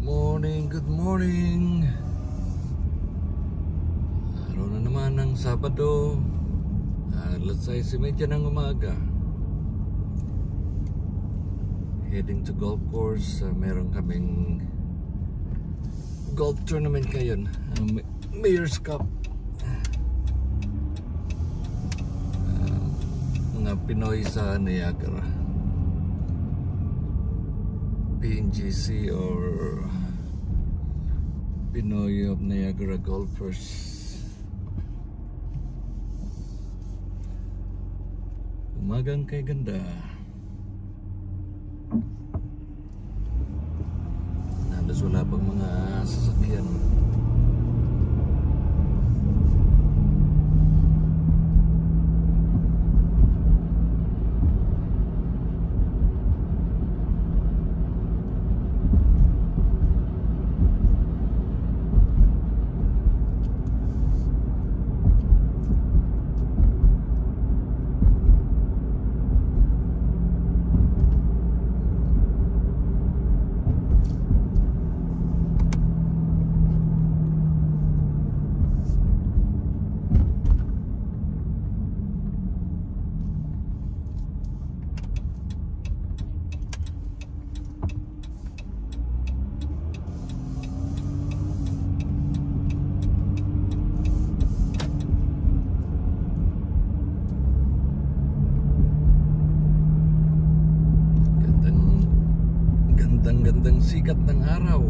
morning, good morning. Araw na naman ng Sabado, alas 6:30 ng umaga. Heading to golf course. Meron kaming golf tournament ngayon, Mayor's Cup. Mga Pinoy sa Niagara, PNGC or Pinoy of Niagara Golfers. Umagang kay ganda. Halos wala pang mga sasakyan. Gandang sikat ng araw.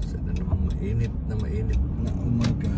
Sana namang mainit na umaga.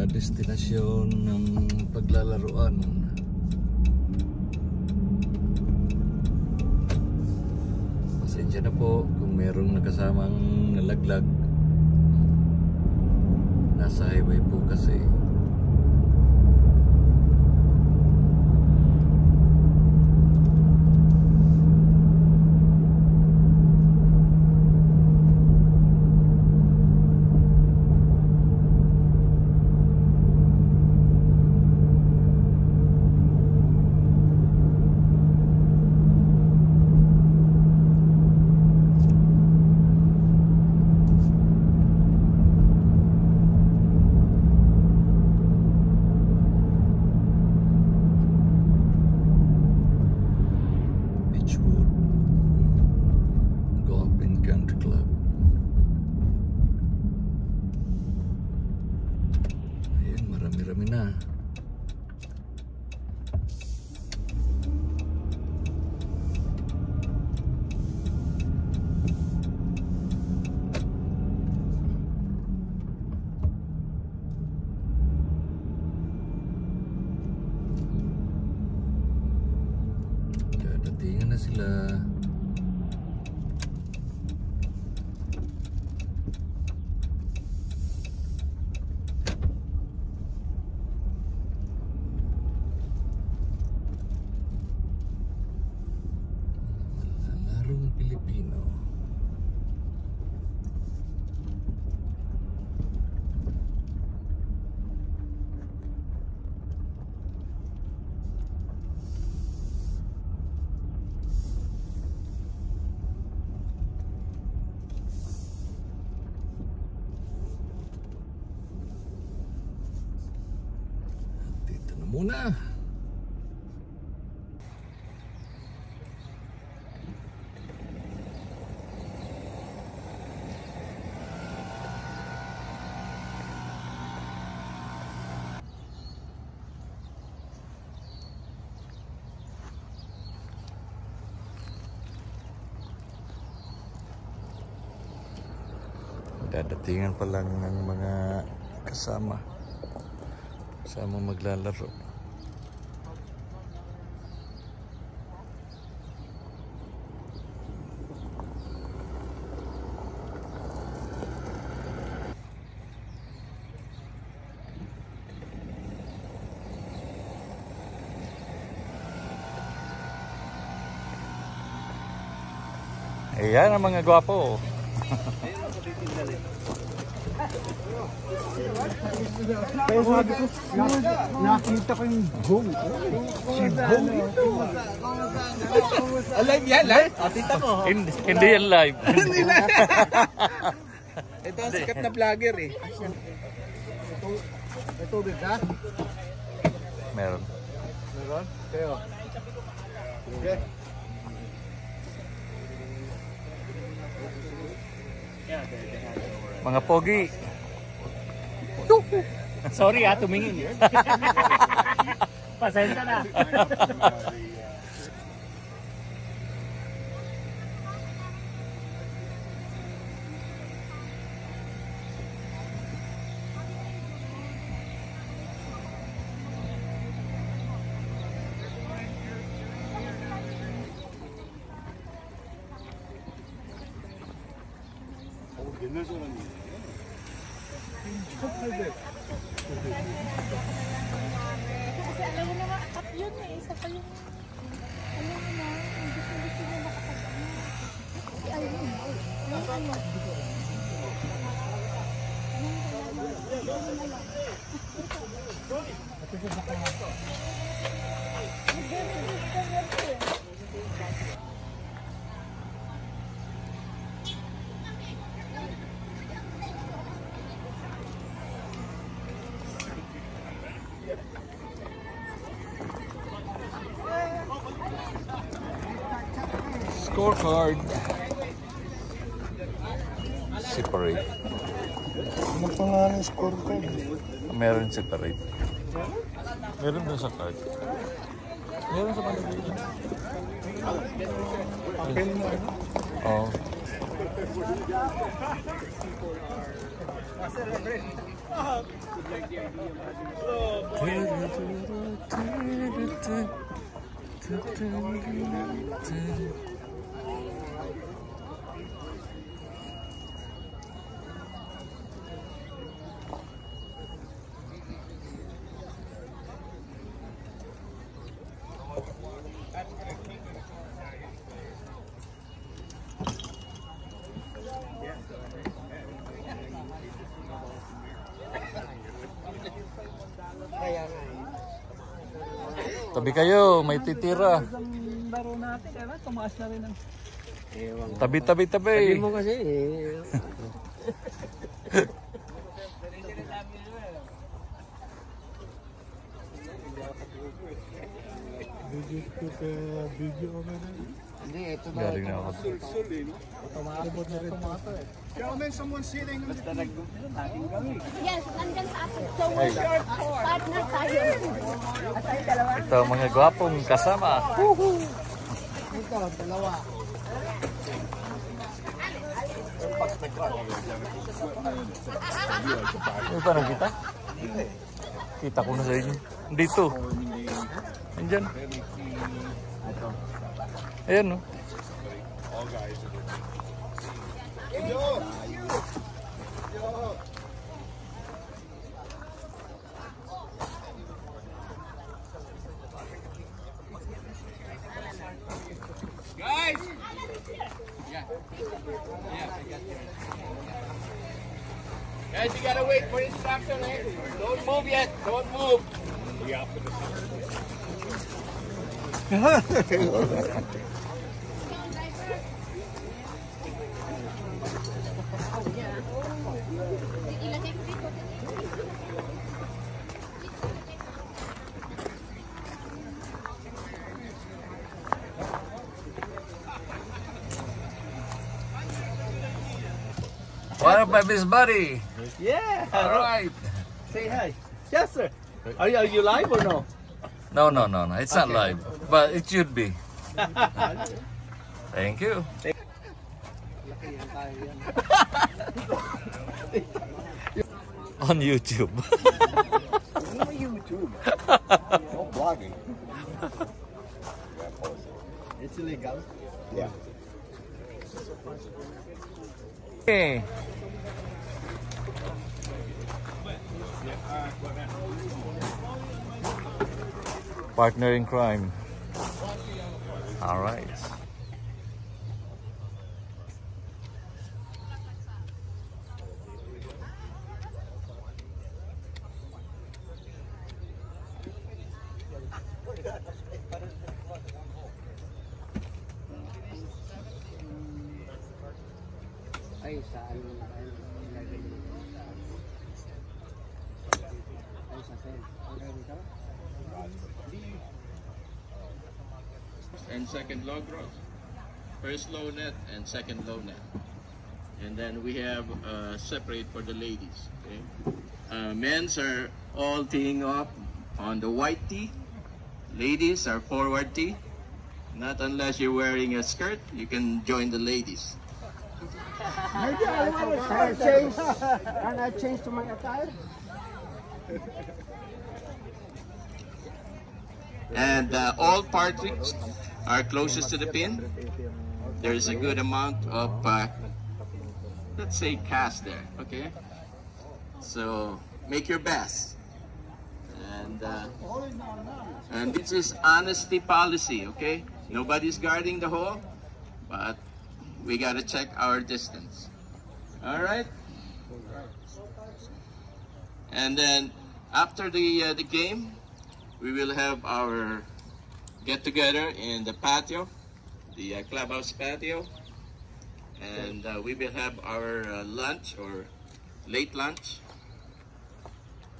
destinasyon ng paglalaruan. Pasensya na po kung merong nakasamang nalaglag. Nasa highway po kasi. Marami na. Dadatingan na sila. Pilipino. Dito na muna. Dadatingan pa lang ng mga kasama maglalaro. Ayan ang mga gwapo. Kaya sabi ko, nakita ko yung Gong. Si Gong ito. Alive yan, live? Tita ko. Hindi yan live. Hindi na. Ito ang sikat na vlogger eh. Ito tubig ha? Meron. Meron? Kayo. Okay. Mga pogi. Sorry tumingin. Pasensya na. 옛날 사람이에요. Kasi alam mo naman, yun eh, isa pa yung, alam mo na, hindi ko na makapag-ano. Kasi alam mo, Scorecard. Separate. Ano pa nga ng scorecard? Meron separate. Meron doon sa card. Meron sa palagay. Papel mo ano? Oo. Tabi kayo, may titira. Ang laro natin, kaya tumaas na rin ang... Tabi. Sabi mo kasi eh. Video ko na. Hindi, ito na. Galing na ako. Gentlemen, someone sitting. Basta nag-group natin kami. Yes, nandyan sa atin. So, we're partner tayo. Ito, mga gwapong kasama. Ito, dalawa. Ano pa nakita? Kita ko na sa inyo. Dito. Andyan. Ayan, no? Guys! Guys, you gotta wait for instruction, eh? Don't move yet. Don't move. What up, my best buddy? Yeah. All right. Say hi. Yes, sir. Are you live or no? No. It's not live, but it should be. Thank you. On YouTube. YouTube. No blogging. It's illegal. Yeah. Hey. Partner in crime. All right. Ay, saan ilagay mo? Ay, sa sen. Okay, dito? And second low gross. First low net and second low net. And then we have separate for the ladies. Okay? Men's are all teeing up on the white tee. Ladies are forward tee. Not unless you're wearing a skirt, you can join the ladies. Maybe I want to change. Can I change to my attire? And all par tricks are closest to the pin. There is a good amount of, let's say, cast there. Okay, so make your best. And this is honesty policy. Okay, nobody's guarding the hole, but we gotta check our distance. All right. And then after the game, we will have our get together in the patio, the clubhouse patio, and we will have our lunch or late lunch.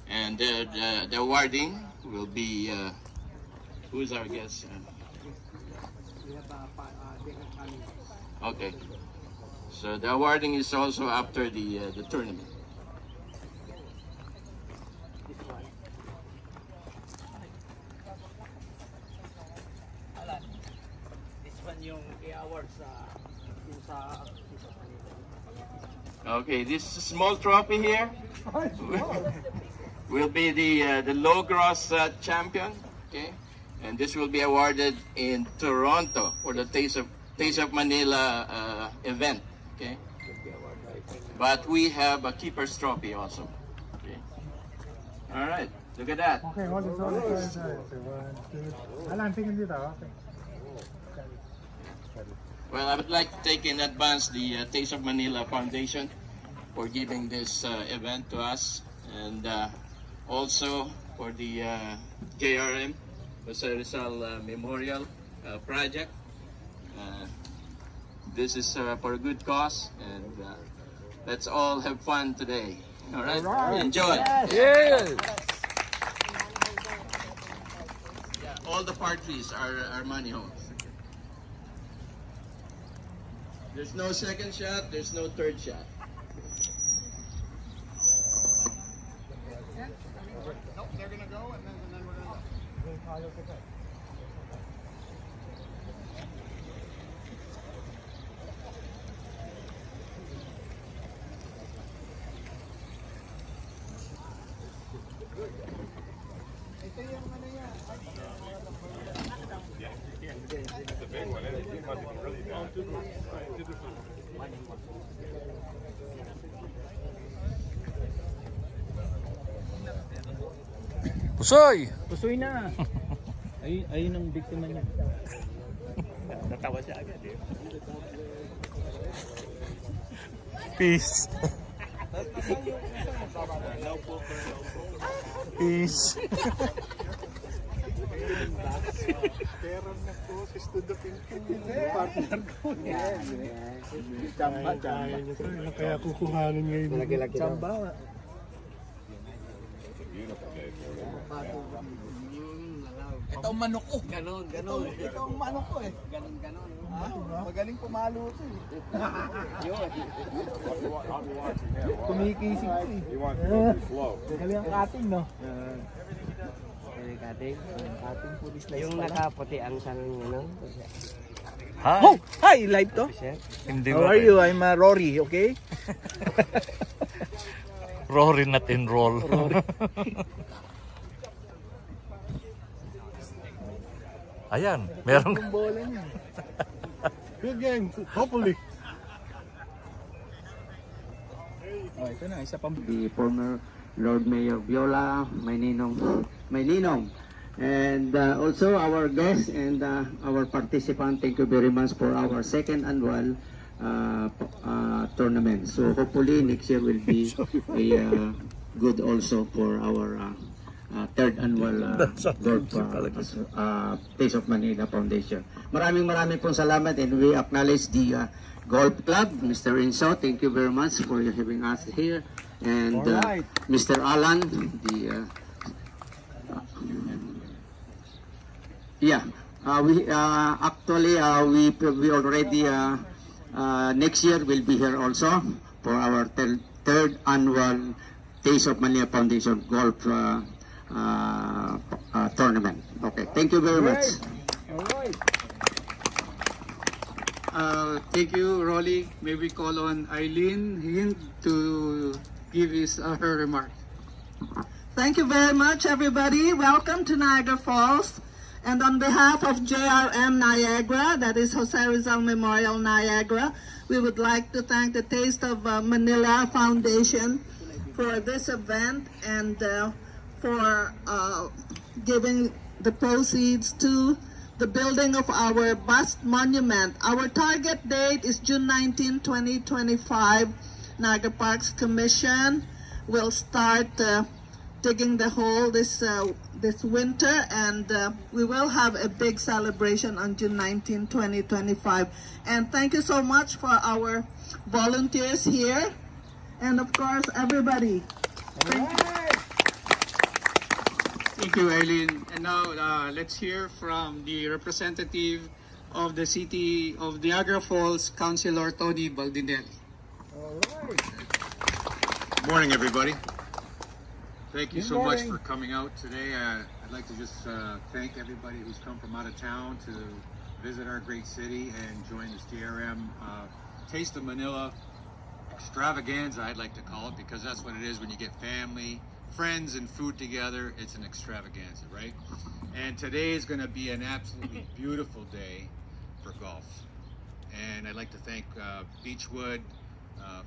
And the awarding will be who's our guest? Okay, so the awarding is also after the tournament. This one yung i-award sa Okay, this small trophy here will be the low gross champion. Okay, and this will be awarded in Toronto for the Taste of Manila event. Okay, but we have a keeper's trophy also. Okay, all right, look at that. Okay, hold it. 1, 2. Alan, tingin dito. Okay. Well, I would like to take in advance the Taste of Manila Foundation for giving this event to us, and also for the JRM, Jose Rizal Memorial Project. This is for a good cause, and let's all have fun today. All right? Enjoy. Yes! All the parties are money homes. There's no second shot, there's no third shot. Nope, they're gonna go and then we're gonna go. Pusoy! Pusoy na. Ayun ang biktima niya. Natawa siya agad eh. Peace. Peace. Kaya kukuhanin ngayon. Lagi-lagi daw. Ito ang manok ko. Ganon. Ito ang manok ko eh. Ganon. Ha? Magaling pumalo ito eh. Kumikisig ko eh. Magaling ang cutting, no? Cutting? Cutting police lights Yung pala. nakaputi ang sarang ano? Hi! Oh! Hi! Live to? Hindi How are you? I'm Rory, okay? Rory not enroll. Ayan, meron. Good game, hopefully. Oh, ito na, isa pang... The former Lord Mayor Viola, my ninong, and also our guests and our participant. Thank you very much for our second annual tournament. So hopefully next year will be a good also for our third annual Taste of Manila Foundation. Maraming pong salamat, and we acknowledge the Golf Club, Mr. Inso. Thank you very much for having us here, and Mr. Alan, the we actually we already next year will be here also for our third annual Taste of Manila Foundation Golf tournament. Okay, thank you very much. Thank you, Rolly. May we call on Eileen to give her remark. Thank you very much, everybody. Welcome to Niagara Falls. And on behalf of JRM Niagara, that is Jose Rizal Memorial Niagara, we would like to thank the Taste of Manila Foundation for this event and for giving the proceeds to the building of our bust monument. Our target date is June 19, 2025. Niagara Parks Commission will start digging the hole this winter, and we will have a big celebration on June 19, 2025. And thank you so much for our volunteers here, and of course everybody. Thank you, Eileen. And now let's hear from the representative of the City of Niagara Falls, Councilor Tony Baldinelli. Good morning, everybody. Thank you so much for coming out today. I'd like to just thank everybody who's come from out of town to visit our great city and join this JRM Taste of Manila extravaganza, I'd like to call it, because that's what it is when you get family, friends, and food together. It's an extravaganza, right? And today is going to be an absolutely beautiful day for golf. And I'd like to thank Beachwood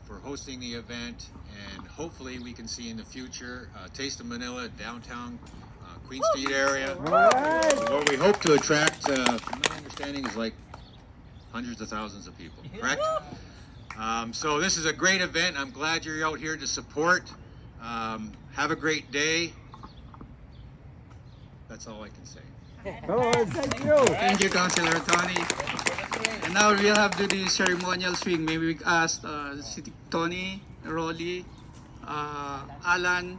for hosting the event, and hopefully we can see in the future Taste of Manila, downtown Queen Street area. What we hope to attract, from my understanding, is like hundreds of thousands of people, correct? So this is a great event. I'm glad you're out here to support. Have a great day. That's all I can say. Thank you. Thank you, Councilor Tony. And now we'll have to do the ceremonial swing. Maybe we ask Tony, Rolly, Alan. You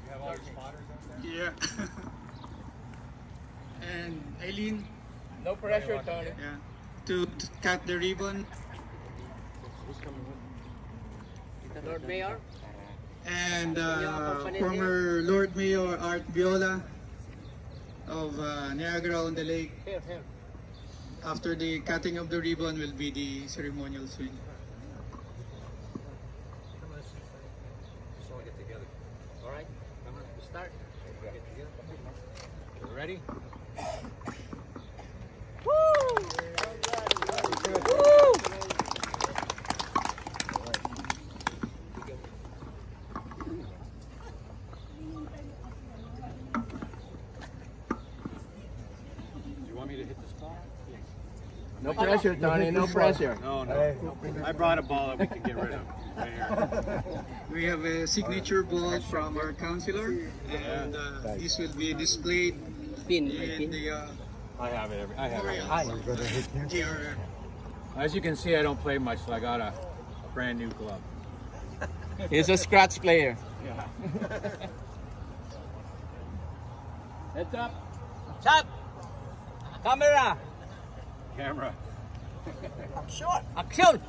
have all your spotters up there? Yeah. And Eileen. No pressure, Tony. Yeah. To cut the ribbon. Lord Mayor. And former Lord Mayor Art Viola of Niagara-on-the-Lake. Here. After the cutting of the ribbon will be the ceremonial swing. All right. Come on. We start. You ready? You want me to hit the spot? No pressure, Tony. No pressure. No. I brought a ball that we can get rid of. Right here. We have a signature ball from our councilor, and this will be displayed in the I have it. I have it. GRM. As you can see, I don't play much, so I got a brand new glove. He's a scratch player. Yeah. Heads up. Shot. Camera. Camera. Action.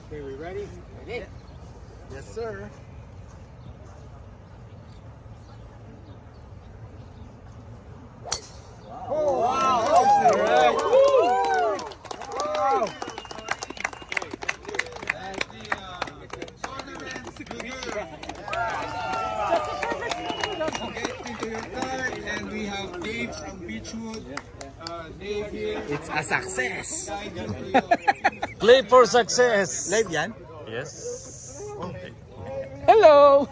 Okay, we ready? Ready? Yes, sir. And we have Dave from Beachwood. Dave here. It's a success. Play for success. Live yan? Yes. Hello.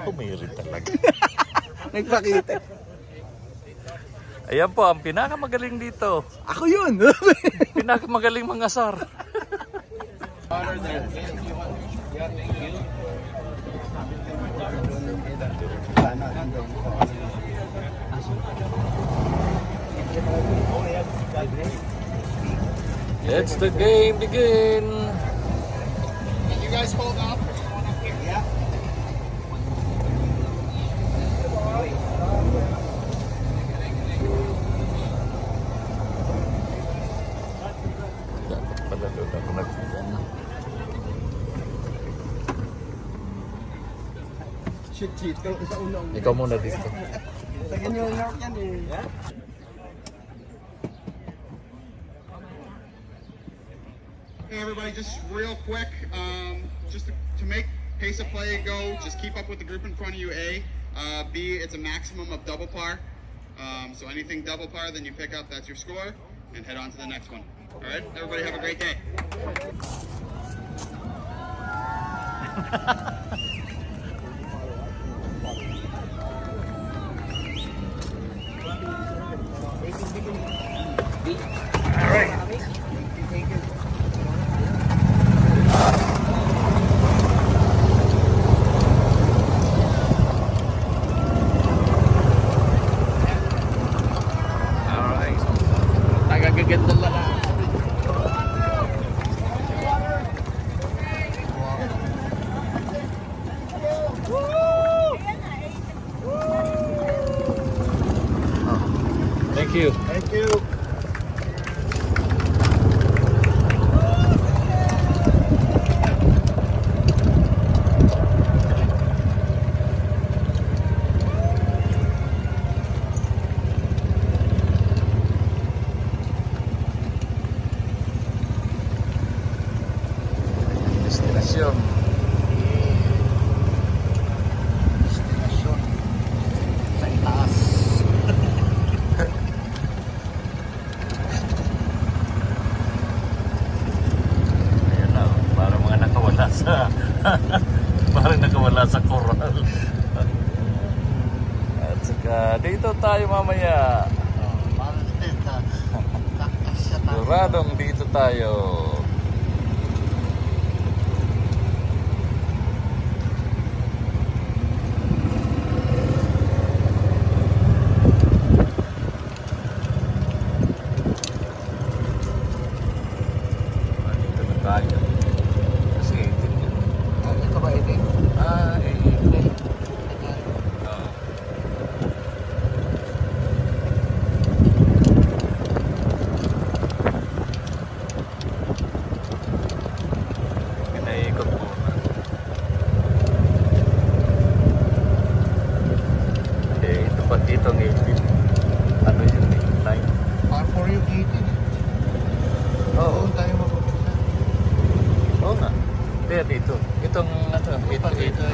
Pumirit talaga. Nagpakita. Ayan po, ang pinakamagaling dito. Ako yun. Pinakamagaling mangasar. Let's the game begin. Can you guys hold up? Yeah. Pala doon ako nagsisan. Cheat. Sa unang. Ikaw muna dito. Taga New York yan eh. Hey everybody, just real quick, just to make pace of play go, just keep up with the group in front of you, A. B, it's a maximum of double par. So anything double par, then you pick up, that's your score, and head on to the next one. All right, everybody have a great day. All right. Tagagaganda lang. Thank you. Thank you. Parang nakawala sa coral. At saka dito tayo mamaya. Siguradong dito tayo. Dito. Itong ito.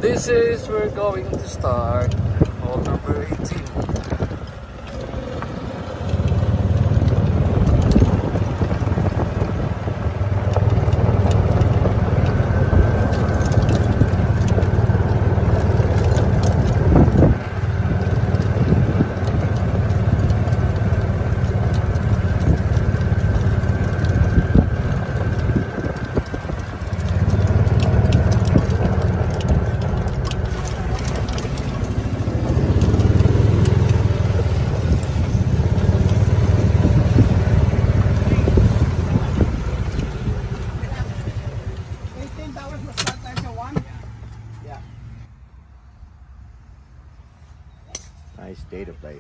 This is we're going to start hole number 18. Nice day to play.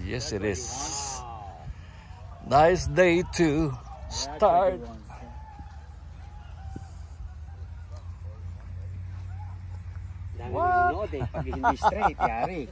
Yes, it is. Nice day to start. What? Pag hindi straight, yari.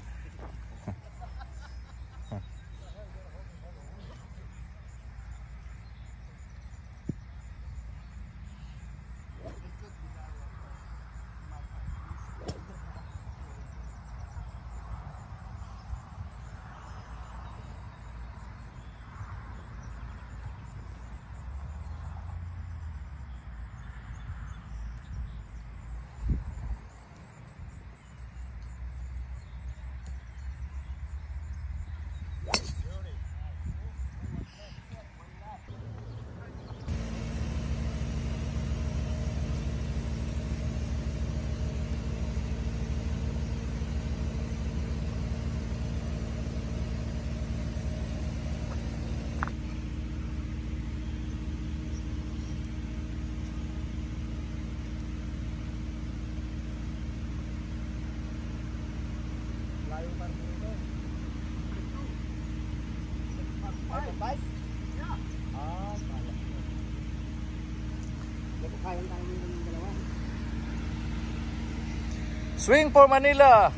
Swing for Manila.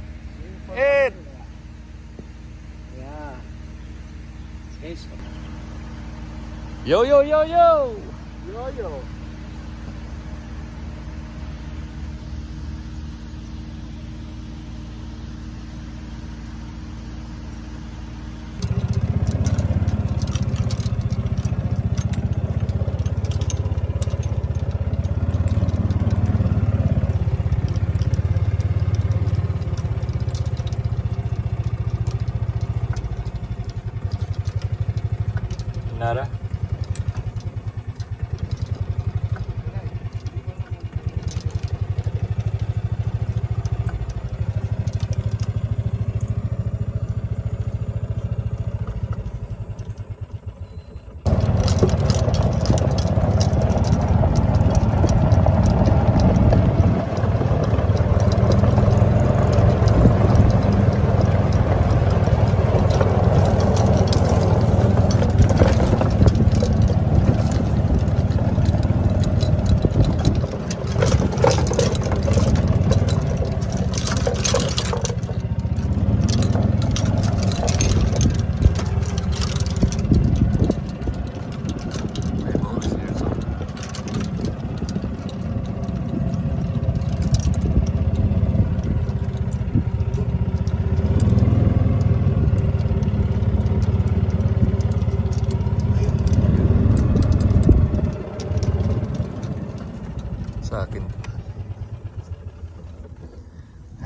8. Yeah. Yo, yo, yo, yo! Yo, yo. Nara?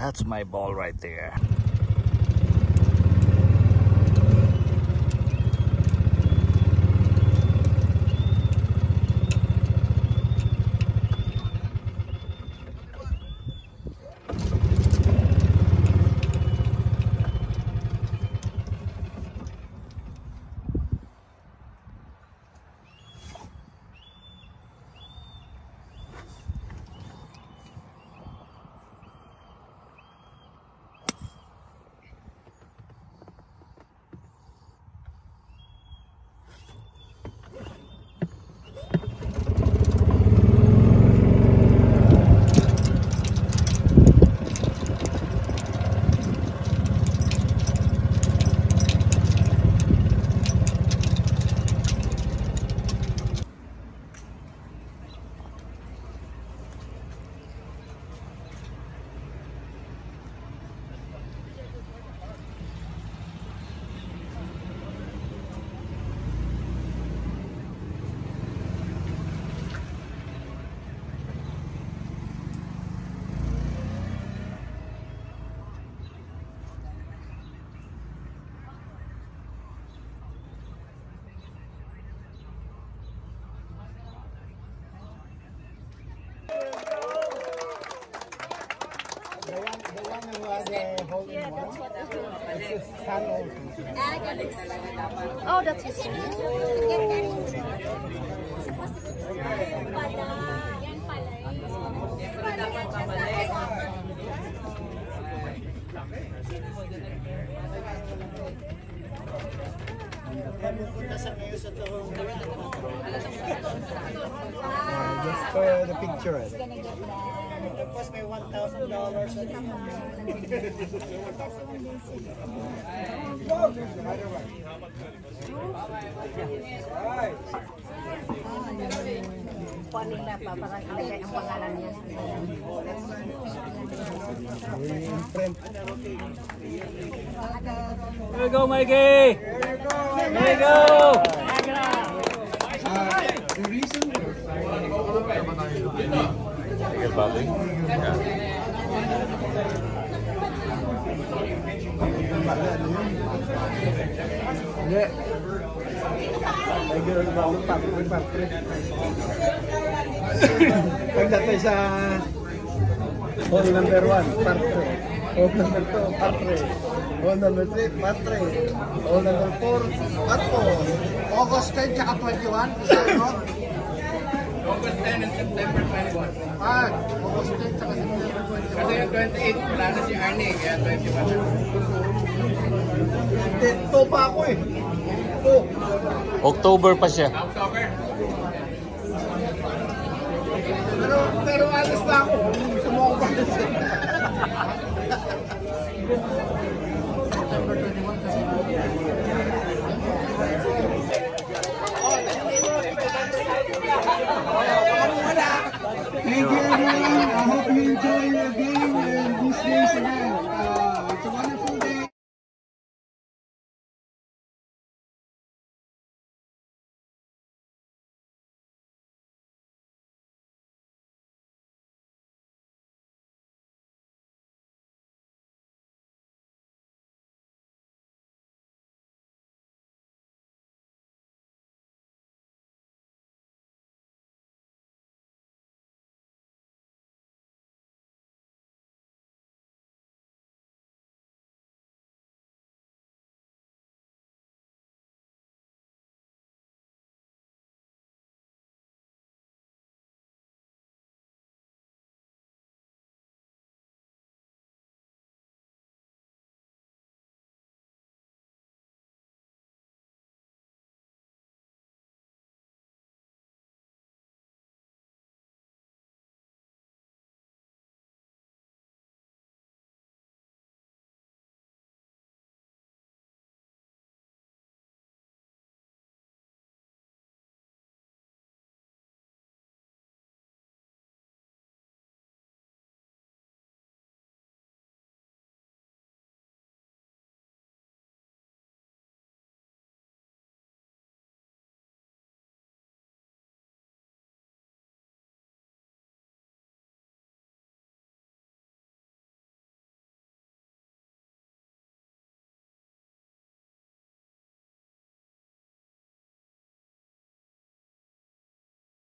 That's my ball right there. Oh, that's his Just for the picture. Plus may $1,000 Paano na pa para ilagay ang pangalan niya? There you go, Mikey! There you go! The reason Tigas bali? Hindi. Ay, gano'n ba ako patre. Pagdating sa hall number 1, patre. Hall number 2, patre. Hall number 3, patre. Hall number 4, patro. August 10 tsaka 21, no? August 10 and September 21. August 10 tsaka September 21. Kasi yung 28, wala na si Arnie, kaya 21. Ito pa ako eh. October pa siya. October. Pero alas na ako. Gusto mo ako pa.